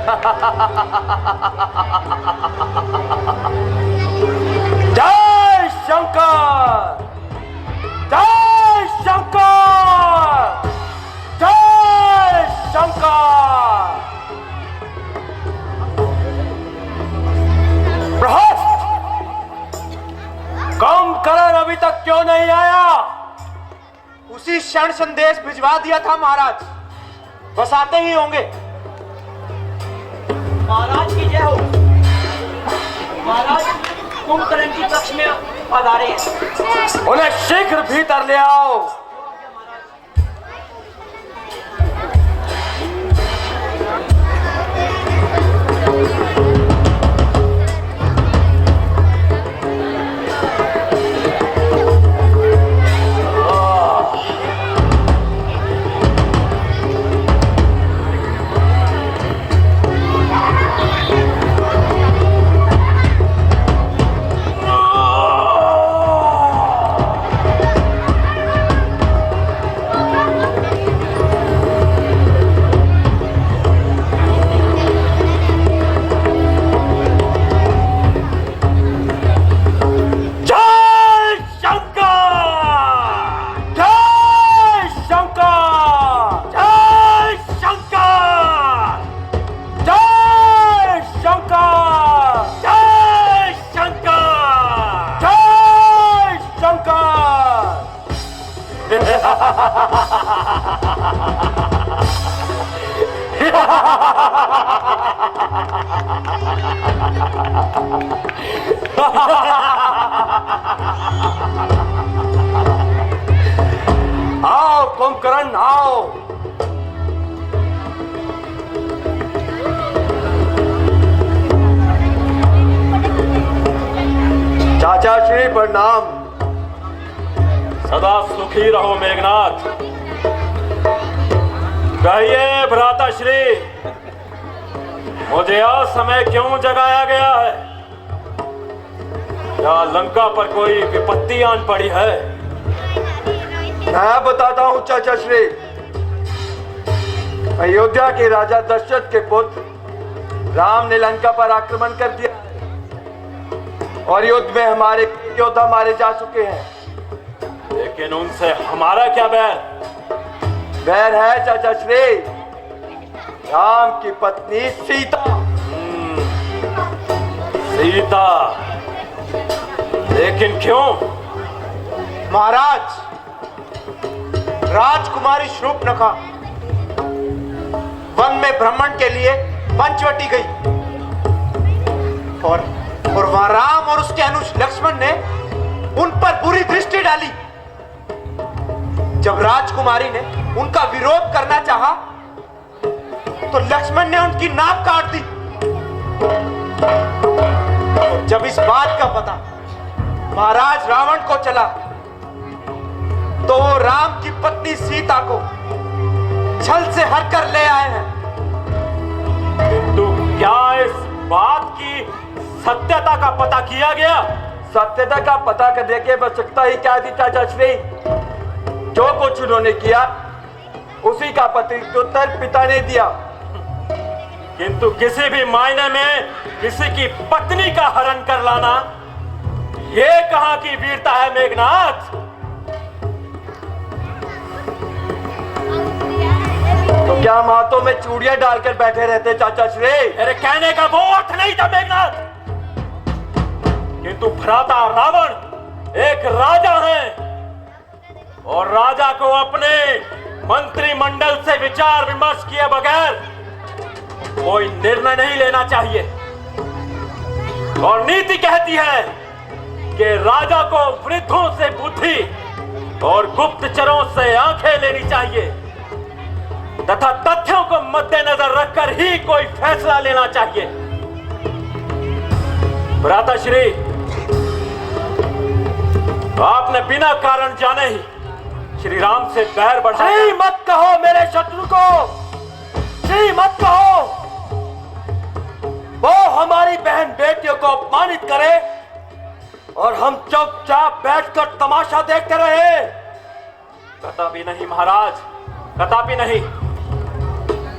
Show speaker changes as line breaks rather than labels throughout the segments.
जय शंकर, जय शंकर, जय शंकर। बृहस्पति, कुंभकर्ण अभी तक क्यों नहीं आया?
उसी क्षण संदेश भिजवा दिया था महाराज, बस आते ही होंगे।
महाराज की जय हो। महाराज कुंभकर्ण की कक्ष में पधारे हैं।
उन्हें शीघ्र भीतर ले आओ। आओ कुंभकर्ण आओ। चाचा श्री प्रणाम।
सदा सुखी रहो मेघनाथ। कहिए भ्राता श्री, मुझे असमय क्यों जगाया गया है? क्या लंका पर कोई विपत्ति आन पड़ी है?
मैं बताता हूं चाचा श्री। अयोध्या के राजा दशरथ के पुत्र राम ने लंका पर आक्रमण कर दिया और युद्ध में हमारे योद्धा मारे जा चुके हैं।
लेकिन उनसे हमारा क्या बैर?
बैर है चाचा श्री, राम की पत्नी सीता।
सीता? लेकिन क्यों?
महाराज, राजकुमारी शूर्पणखा वन में भ्रमण के लिए पंचवटी गई और वहां राम और उसके अनुज लक्ष्मण ने उन पर बुरी दृष्टि डाली। जब राजकुमारी ने उनका विरोध करना चाहा तो लक्ष्मण ने उनकी नाक काट दी। और जब इस बात का पता महाराज रावण को चला तो वो राम की पत्नी सीता को छल से हरकर ले आए हैं।
किंतु क्या इस बात की सत्यता का पता किया गया?
सत्यता का पता करने की आवश्यकता ही क्या थी चाचा श्री? जो कुछ उन्होंने किया उसी का प्रत्युत्तर पिता ने दिया।
किंतु किसी भी मायने में किसी की पत्नी का हरण कर लाना, ये कहां की वीरता है मेघनाथ?
तो क्या हम हाथों में चूड़ियां डालकर बैठे रहते चाचा श्री?
मेरे कहने का वो अर्थ नहीं था मेघनाथ। किंतु भ्राता रावण एक राजा है और राजा को अपने मंत्रिमंडल से विचार विमर्श किए बगैर कोई निर्णय नहीं लेना चाहिए। और नीति कहती है कि राजा को वृद्धों से बुद्धि और गुप्तचरों से आंखें लेनी चाहिए तथा तथ्यों को मद्देनजर रखकर ही कोई फैसला लेना चाहिए। भ्राताश्री, आपने बिना कारण जाने ही श्री राम से बैर बढ़ाया।
श्री मत कहो मेरे शत्रु को, श्री मत कहो। वो हमारी बहन बेटियों को अपमानित करे और हम चुपचाप बैठकर तमाशा देखते रहे।
कदापि नहीं महाराज, कदापि नहीं।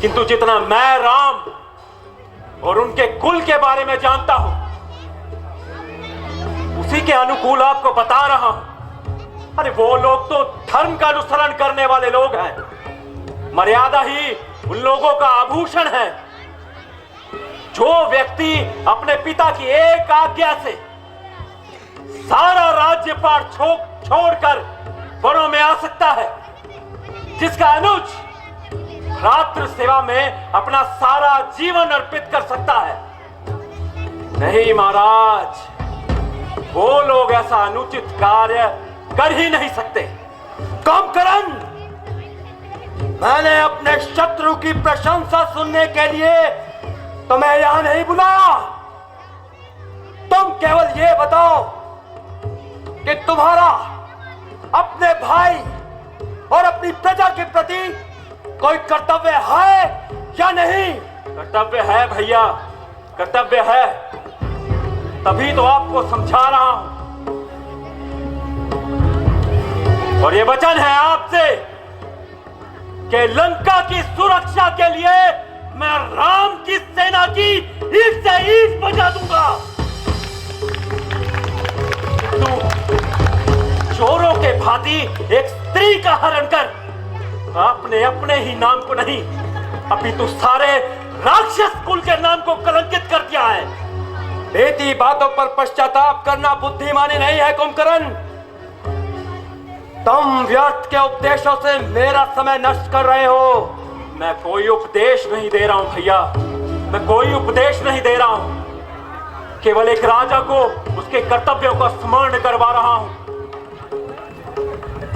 किंतु जितना मैं राम और उनके कुल के बारे में जानता हूं, उसी के अनुकूल आपको बता रहा हूं। अरे वो लोग तो धर्म का अनुसरण करने वाले लोग हैं। मर्यादा ही उन लोगों का आभूषण है। जो व्यक्ति अपने पिता की एक आज्ञा से सारा राज्यपाट छोड़कर वनों में आ सकता है, जिसका अनुज रात्र सेवा में अपना सारा जीवन अर्पित कर सकता है। नहीं महाराज, वो लोग ऐसा अनुचित कार्य कर ही नहीं सकते।
कुंभकर्ण, मैंने अपने शत्रु की प्रशंसा सुनने के लिए तुम्हें यहां नहीं बुलाया। तुम केवल ये बताओ कि तुम्हारा अपने भाई और अपनी प्रजा के प्रति कोई कर्तव्य है या नहीं?
कर्तव्य है भैया, कर्तव्य है। तभी तो आपको समझा रहा हूं। और ये वचन है आपसे कि लंका की सुरक्षा के लिए मैं राम की सेना की ईंट से ईंट बजा दूंगा। तू चोरों के भांति एक स्त्री का हरण कर आपने अपने ही नाम को नहीं, अपितु सारे राक्षस कुल के नाम को कलंकित कर दिया है।
बेटी बातों पर पश्चाताप करना बुद्धिमानी नहीं है कुंभकर्ण। तुम व्यर्थ के उपदेशों से मेरा समय नष्ट कर रहे हो।
मैं कोई उपदेश नहीं दे रहा हूं भैया, मैं कोई उपदेश नहीं दे रहा हूं। केवल एक राजा को उसके कर्तव्यों का स्मरण करवा रहा हूं।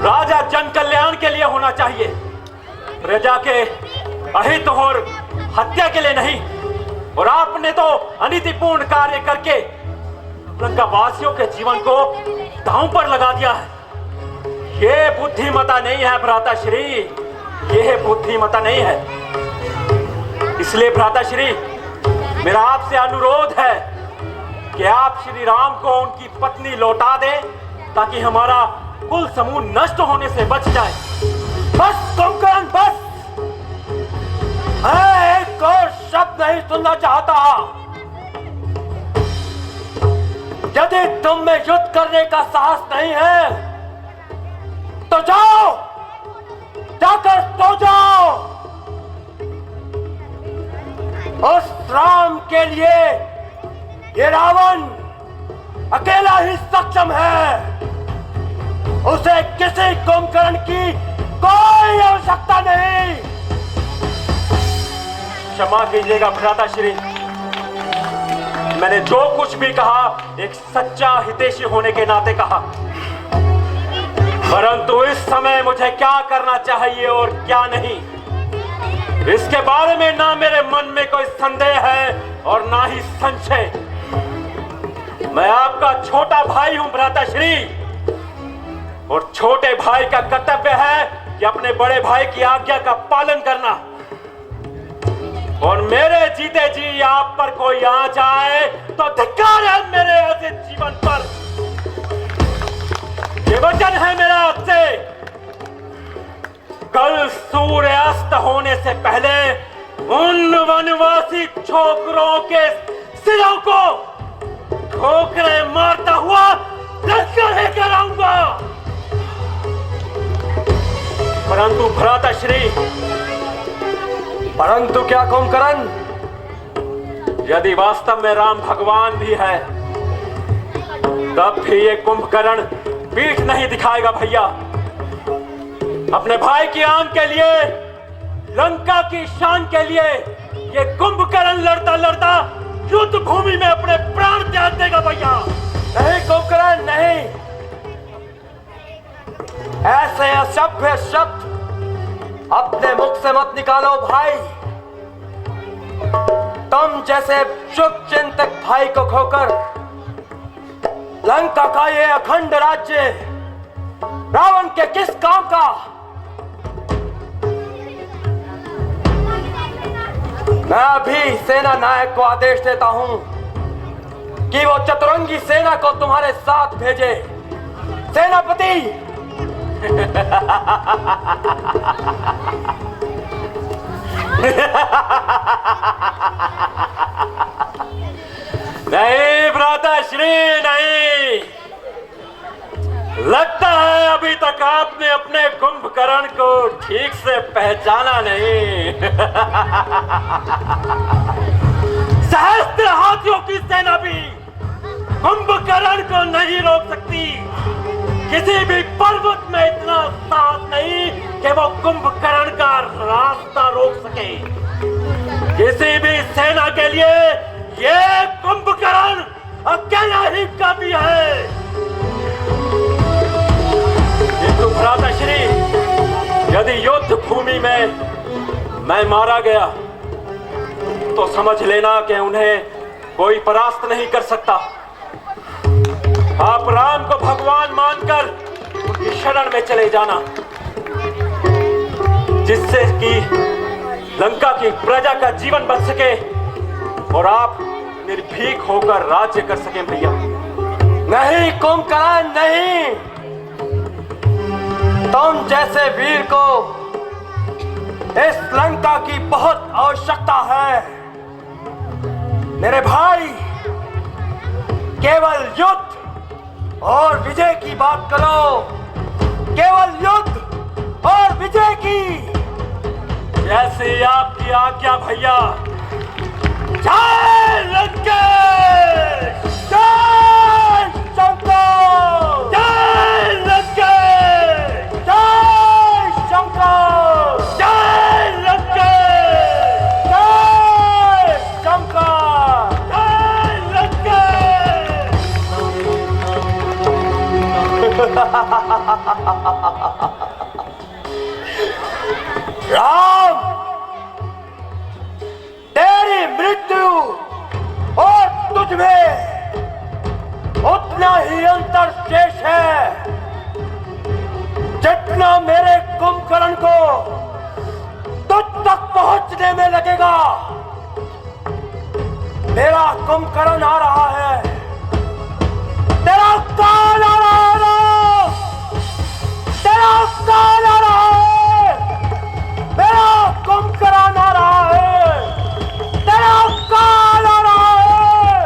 राजा जन कल्याण के लिए होना चाहिए, प्रजा के अहित और हत्या के लिए नहीं। और आपने तो अनीतिपूर्ण कार्य करके लंका वासियों के जीवन को दांव पर लगा दिया है। यह बुद्धिमता नहीं है भ्राताश्री, यह बुद्धिमता नहीं है। इसलिए भ्राताश्री, मेरा आपसे अनुरोध है कि आप श्री राम को उनकी पत्नी लौटा दें, ताकि हमारा कुल समूह नष्ट होने से बच जाए।
बस कुंभकर्ण, बस। मैं एक और शब्द नहीं सुनना चाहता। यदि तुम में युद्ध करने का साहस नहीं है तो जाओ, जाकर सो जाओ। उस राम के लिए ये रावण अकेला ही सक्षम है। उसे किसी कुंभकर्ण की कोई आवश्यकता नहीं।
क्षमा कीजिएगा भ्राताश्री, मैंने जो कुछ भी कहा एक सच्चा हितैषी होने के नाते कहा। परंतु इस समय मुझे क्या करना चाहिए और क्या नहीं, इसके बारे में ना मेरे मन में कोई संदेह है और ना ही संशय। मैं आपका छोटा भाई हूं भ्राताश्री, और छोटे भाई का कर्तव्य है कि अपने बड़े भाई की आज्ञा का पालन करना। और मेरे जीते जी आप पर कोई आ जाए तो धिक्कार है मेरे ऐसे जीवन पर। ये वचन है मेरा आपसे। कल सूर्यास्त होने से पहले उन वनवासी छोकरों के सिरों को ठोकरे मारता हुआ लंका लेकर आऊंगा। परंतु भ्राताश्री,
परंतु क्या कुंभकर्ण?
यदि वास्तव में राम भगवान भी है, तब भी ये कुंभकर्ण पीठ नहीं दिखाएगा भैया। अपने भाई की आन के लिए, लंका की शान के लिए ये कुंभकर्ण लड़ता लड़ता युद्ध भूमि में अपने प्राण त्याग देगा भैया।
नहीं कुंभकर्ण, नहीं। ऐसे असभ्य शब्द अपने मुख से मत निकालो भाई। तुम जैसे शुभ चिंतक भाई को खोकर लंका का ये अखंड राज्य रावण के किस काम का? मैं अभी सेना नायक को आदेश देता हूं कि वो चतुरंगी सेना को तुम्हारे साथ भेजे। सेनापति!
नहीं भ्राताश्री, नहीं। लगता है अभी तक आपने अपने कुंभकर्ण को ठीक से पहचाना नहीं। सहस्त्र हाथियों की सेना भी कुंभकर्ण को नहीं रोक सकती। किसी भी पर्वत में इतना साहस नहीं कि वो कुंभकर्ण का रास्ता रोक सके। किसी भी सेना के लिए ये कुंभकर्ण अकेला ही काफी है। किंतु भ्राताश्री, यदि युद्ध भूमि में मैं मारा गया तो समझ लेना कि उन्हें कोई परास्त नहीं कर सकता। आप राम को भगवान मानकर उनकी शरण में चले जाना, जिससे कि लंका की प्रजा का जीवन बच सके और आप निर्भीक होकर राज्य कर सकें। भैया
नहीं कुंभकर्ण, नहीं। तुम जैसे वीर को इस लंका की बहुत आवश्यकता है मेरे भाई। केवल युद्ध और विजय की बात करो, केवल युद्ध और विजय की।
जैसी आपकी आज्ञा भैया। जय लंकेश,
जय शंकर,
जय लंकेश,
जय शंकर,
जय लंकेश,
जय शंकर,
जय लंकेश।
राम, तेरी मृत्यु और तुझ में उतना ही अंतर शेष है जितना मेरे कुंभकर्ण को तुझ तक पहुंचने में लगेगा। मेरा कुंभकर्ण आ रहा है, तेरा काल आ रहा है राम, तेरा काल आ रहा है, मेरा कुंभकर्ण आ रहा है, तेरा काल आ रहा है।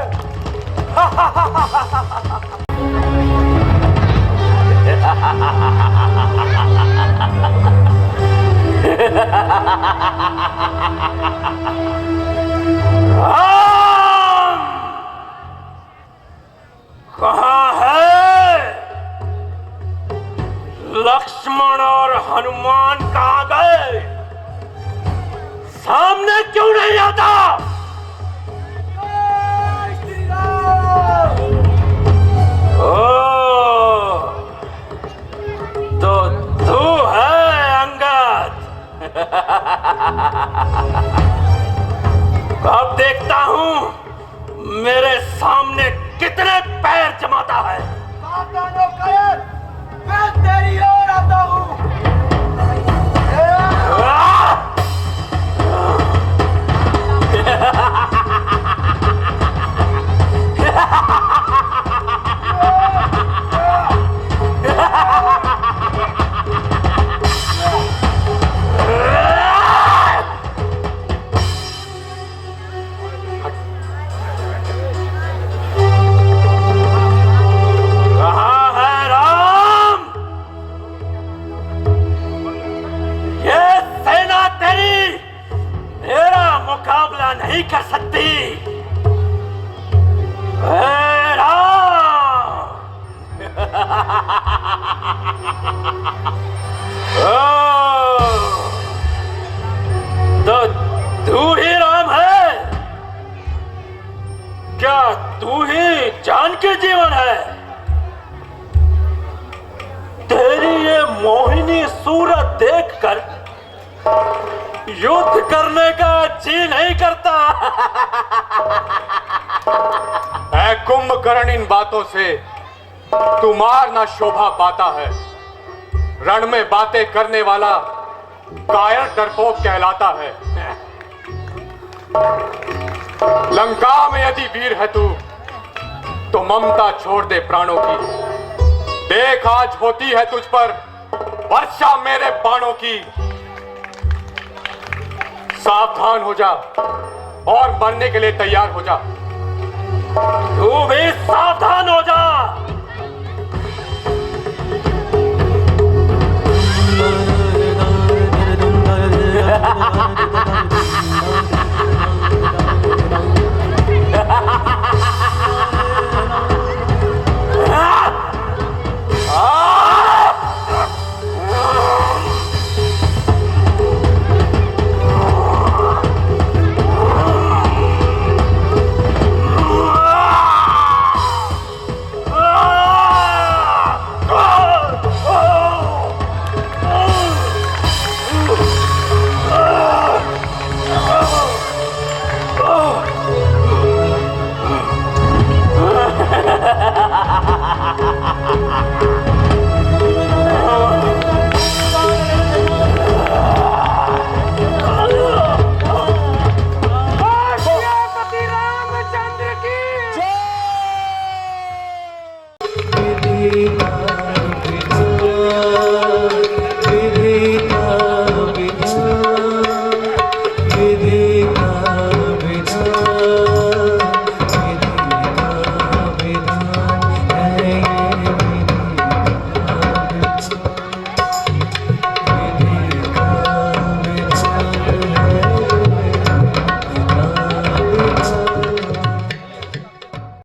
राम कहाँ है? लक्ष्मण और हनुमान कहाँ गए? सामने क्यों नहीं आता? ओ, तो तू है अंगद। अब देखता हूं मेरे सामने कितने पैर जमाता है।
मैं तेरी ओर आता हूं।
कहाँ है राम? ये सेना तेरी मेरा मुकाबला नहीं कर सकती। ए राम! तो तू ही राम है क्या? तू ही जानकी जीवन है? तेरी ये मोहिनी सूरत देखकर युद्ध करने का जी नहीं करता।
ऐ कुंभकर्ण, इन बातों से तुम्हार ना शोभा पाता है। रण में बातें करने वाला कायर डरपोक कहलाता है। लंका में यदि वीर है तू तो ममता छोड़ दे प्राणों की। देख आज होती है तुझ पर वर्षा मेरे बाणों की। सावधान हो जा और मरने के लिए तैयार हो जा।
तू भी सावधान हो जा।
रामचंद्र की